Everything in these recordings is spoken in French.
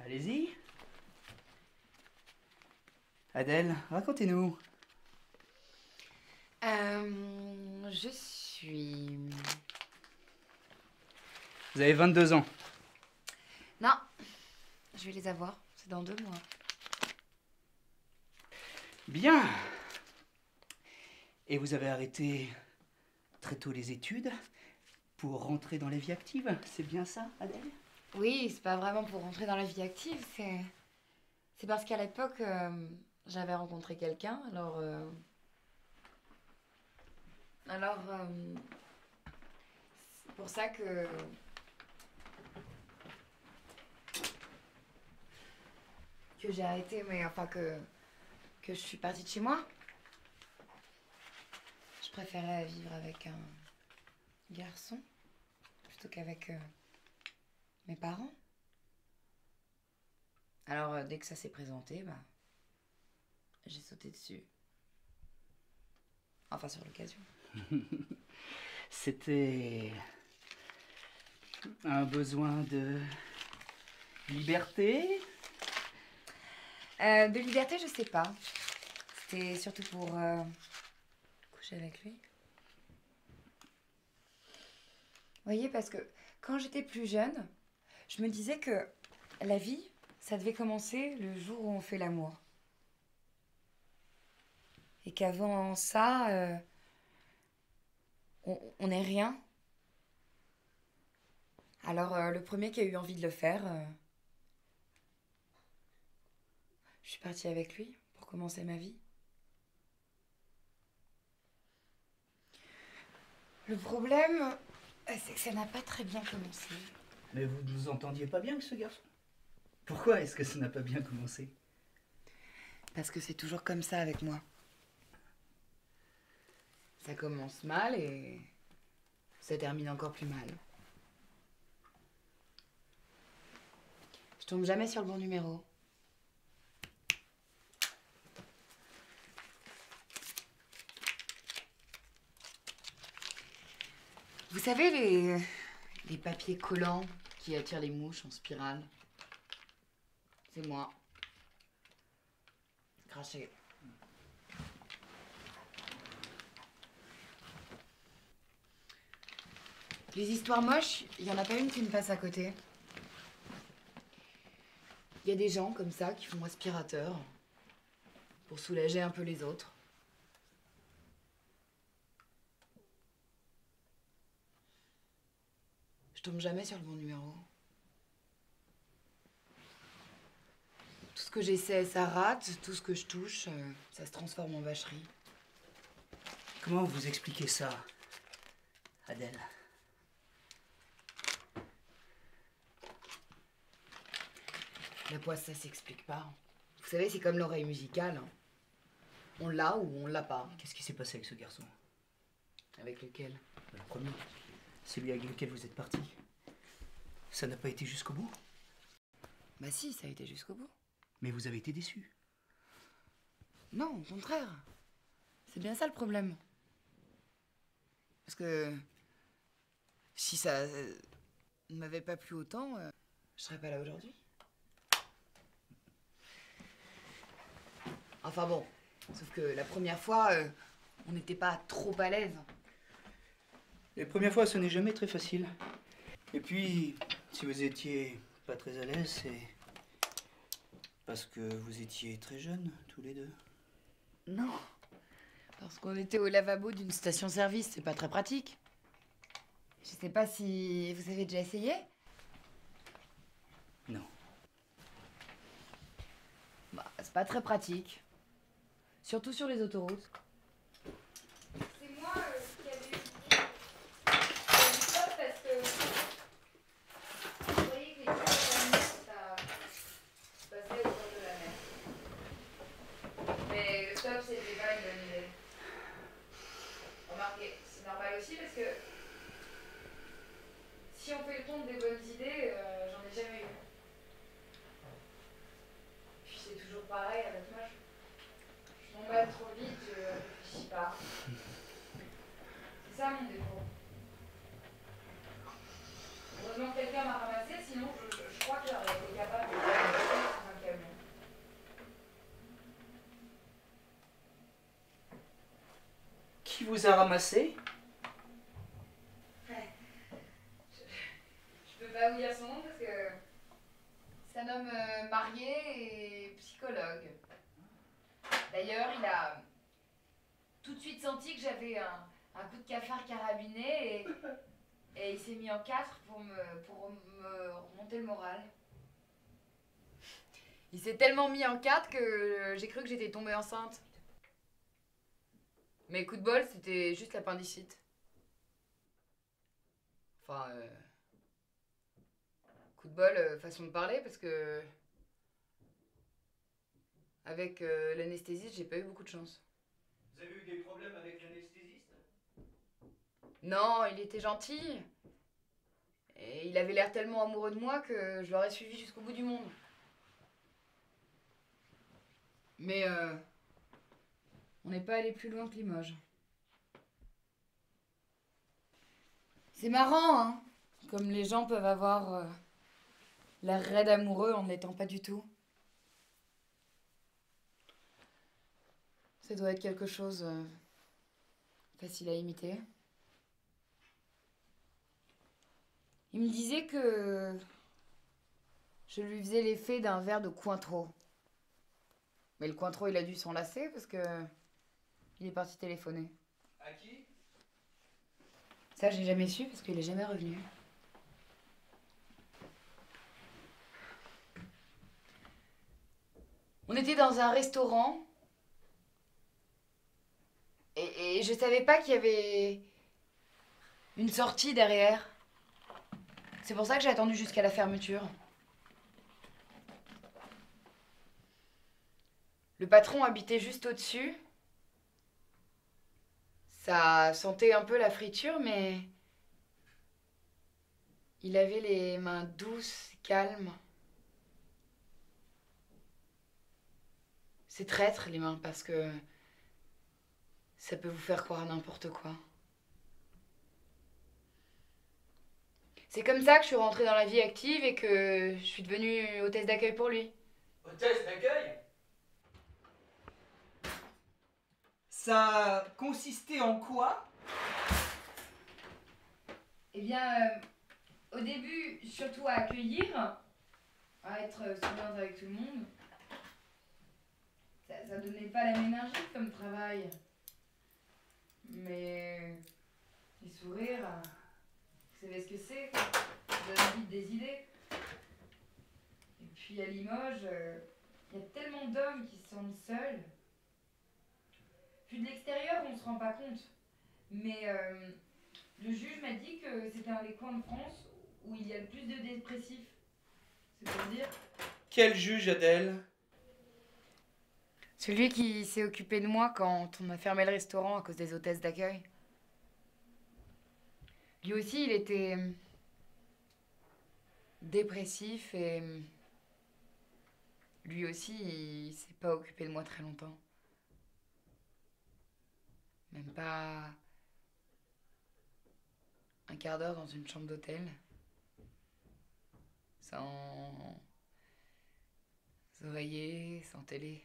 Allez-y. Adèle, racontez-nous. Je suis... Vous avez 22 ans. Non, je vais les avoir. C'est dans 2 mois. Bien. Et vous avez arrêté très tôt les études pour rentrer dans la vie active, c'est bien ça, Adèle? Oui, c'est pas vraiment pour rentrer dans la vie active, c'est parce qu'à l'époque, j'avais rencontré quelqu'un, c'est pour ça que j'ai arrêté, mais enfin que je suis partie de chez moi. Je préférais vivre avec un garçon plutôt qu'avec mes parents. Alors, dès que ça s'est présenté, j'ai sauté dessus. Enfin, sur l'occasion. C'était un besoin de liberté? De liberté, je sais pas. C'était surtout pour coucher avec lui. Vous voyez, parce que quand j'étais plus jeune, je me disais que la vie, ça devait commencer le jour où on fait l'amour. Et qu'avant ça, on n'est rien. Alors, le premier qui a eu envie de le faire, je suis partie avec lui pour commencer ma vie. Le problème, c'est que ça n'a pas très bien commencé. Mais vous ne vous entendiez pas bien avec ce garçon? Pourquoi est-ce que ça n'a pas bien commencé? Parce que c'est toujours comme ça avec moi. Ça commence mal et ça termine encore plus mal. Je tombe jamais sur le bon numéro. Vous savez, les papiers collants qui attirent les mouches en spirale? C'est moi. Craché. Les histoires moches, il n'y en a pas une qui me passe à côté. Il y a des gens comme ça qui font aspirateur pour soulager un peu les autres. Je tombe jamais sur le bon numéro. Tout ce que j'essaie, ça rate. Tout ce que je touche, ça se transforme en vacherie. Comment vous expliquez ça, Adèle? La poisse, ça s'explique pas. Vous savez, c'est comme l'oreille musicale. On l'a ou on l'a pas. Qu'est-ce qui s'est passé avec ce garçon? Avec lequel? Le premier. Celui avec lequel vous êtes parti. Ça n'a pas été jusqu'au bout? Bah si, ça a été jusqu'au bout. Mais vous avez été déçu. Non, au contraire. C'est bien ça le problème. Parce que si ça ne m'avait pas plu autant, je serais pas là aujourd'hui. Enfin bon, sauf que la première fois, on n'était pas trop à l'aise. Les premières fois, ce n'est jamais très facile. Et puis, si vous étiez pas très à l'aise, c'est parce que vous étiez très jeunes, tous les deux. Non, parce qu'on était au lavabo d'une station-service, c'est pas très pratique. Je sais pas si vous avez déjà essayé. Non. Bah, c'est pas très pratique. Surtout sur les autoroutes. C'est moi qui avais eu stop parce que vous voyez que les choses de la mer, ça passait au bord de la mer. Mais le stop, c'était pas une bonne idée. Remarquez, c'est normal aussi parce que si on fait le compte des bonnes idées, j'en ai jamais eu. Puis c'est toujours pareil avec moi. Je m'emballe trop vite, vous a ramassé? Je peux pas vous dire son nom parce que c'est un homme marié et psychologue. D'ailleurs, il a tout de suite senti que j'avais un coup de cafard carabiné et il s'est mis en quatre pour me remonter le moral. Il s'est tellement mis en quatre que j'ai cru que j'étais tombée enceinte. Mais coup de bol, c'était juste l'appendicite. Enfin, coup de bol, façon de parler, parce que avec l'anesthésiste, j'ai pas eu beaucoup de chance. Vous avez eu des problèmes avec l'anesthésiste? Non, il était gentil. Et il avait l'air tellement amoureux de moi que je l'aurais suivi jusqu'au bout du monde. Mais on n'est pas allé plus loin que Limoges. C'est marrant, hein, comme les gens peuvent avoir l'air raide amoureux en ne l'étant pas du tout. Ça doit être quelque chose facile à imiter. Il me disait que je lui faisais l'effet d'un verre de Cointreau. Mais le Cointreau, il a dû s'en lasser parce que il est parti téléphoner. À qui? Ça, j'ai jamais su parce qu'il est jamais revenu. On était dans un restaurant et je savais pas qu'il y avait une sortie derrière. C'est pour ça que j'ai attendu jusqu'à la fermeture. Le patron habitait juste au-dessus. Ça sentait un peu la friture, mais il avait les mains douces, calmes. C'est traître, les mains, parce que ça peut vous faire croire à n'importe quoi. C'est comme ça que je suis rentrée dans la vie active et que je suis devenue hôtesse d'accueil pour lui. Hôtesse d'accueil? Ça consistait en quoi? Eh bien, au début, surtout à accueillir, à être souriante avec tout le monde. Ça donnait pas la même énergie comme travail. Mais les sourires, vous savez ce que c'est, quoi. Ça donne vite des idées. Et puis à Limoges, il y a tellement d'hommes qui se sentent seuls. Vu de l'extérieur, on se rend pas compte. Mais le juge m'a dit que c'était un des coins de France où il y a le plus de dépressifs. C'est pour dire. Quel juge, Adèle? Celui qui s'est occupé de moi quand on a fermé le restaurant à cause des hôtesses d'accueil. Lui aussi, il était dépressif et lui aussi, il s'est pas occupé de moi très longtemps. Même pas un quart d'heure dans une chambre d'hôtel. Sans oreiller, sans télé,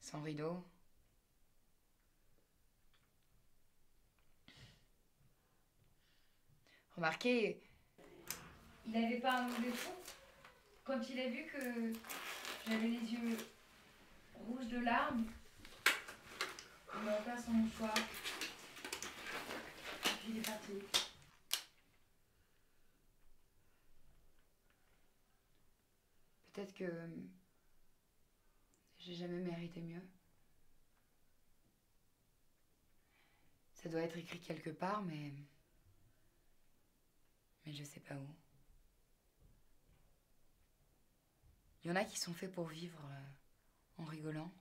sans rideau. Remarquez, il n'avait pas un mauvais fond. Quand il a vu que j'avais les yeux rouges de larmes, il m'a offert son mouchoir. Et puis il est parti. Peut-être que j'ai jamais mérité mieux. Ça doit être écrit quelque part, mais je sais pas où. Il y en a qui sont faits pour vivre en rigolant.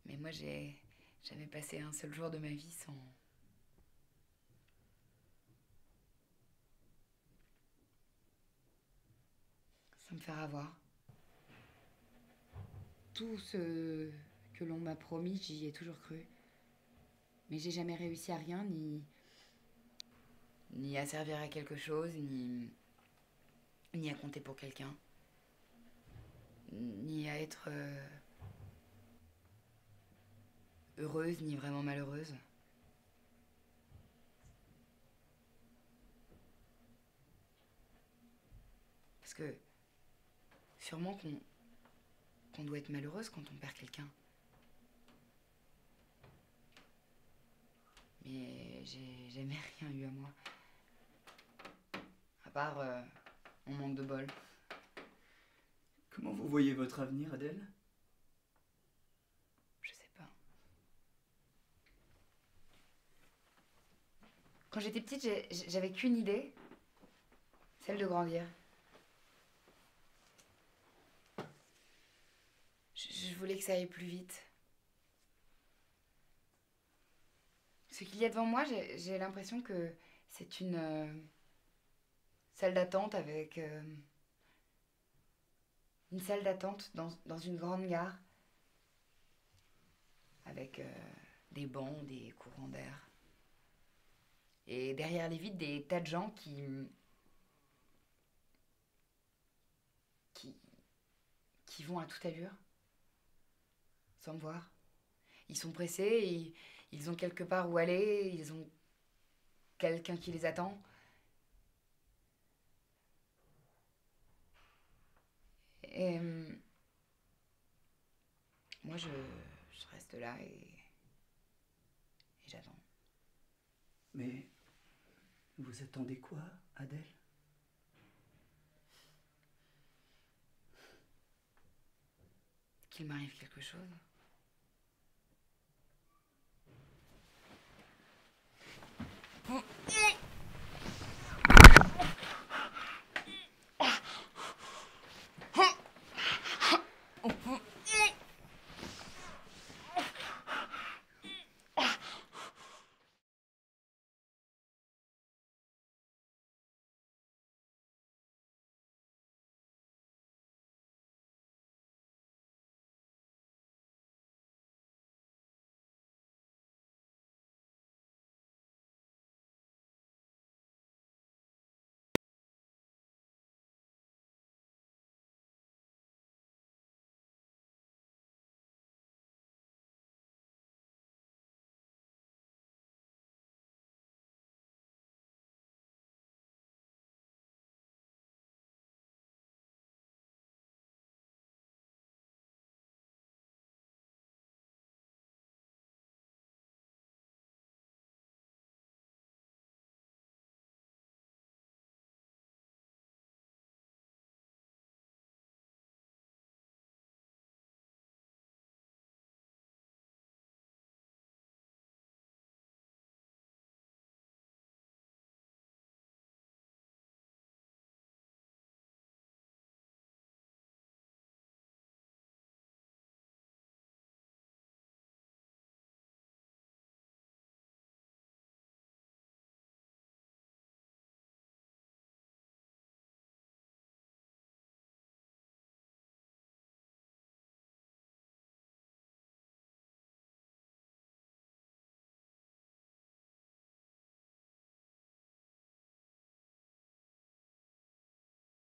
Mais moi, j'ai jamais passé un seul jour de ma vie sans me faire avoir. Tout ce que l'on m'a promis, j'y ai toujours cru. Mais j'ai jamais réussi à rien, ni à servir à quelque chose, ni à compter pour quelqu'un, ni à être heureuse ni vraiment malheureuse. Parce que sûrement qu'on doit être malheureuse quand on perd quelqu'un. Mais j'ai jamais rien eu à moi. À part mon manque de bol. Comment vous voyez votre avenir, Adèle? Je sais pas. Quand j'étais petite, j'avais qu'une idée. Celle de grandir. Je voulais que ça aille plus vite. Ce qu'il y a devant moi, j'ai l'impression que c'est une salle d'attente avec... une salle d'attente dans une grande gare. Avec des bancs, des courants d'air. Et derrière les vitres, des tas de gens qui vont à toute allure. Sans me voir. Ils sont pressés, ils ont quelque part où aller, ils ont quelqu'un qui les attend. Et moi, je reste là et j'attends. Mais vous attendez quoi, Adèle? Qu'il m'arrive quelque chose. Oh,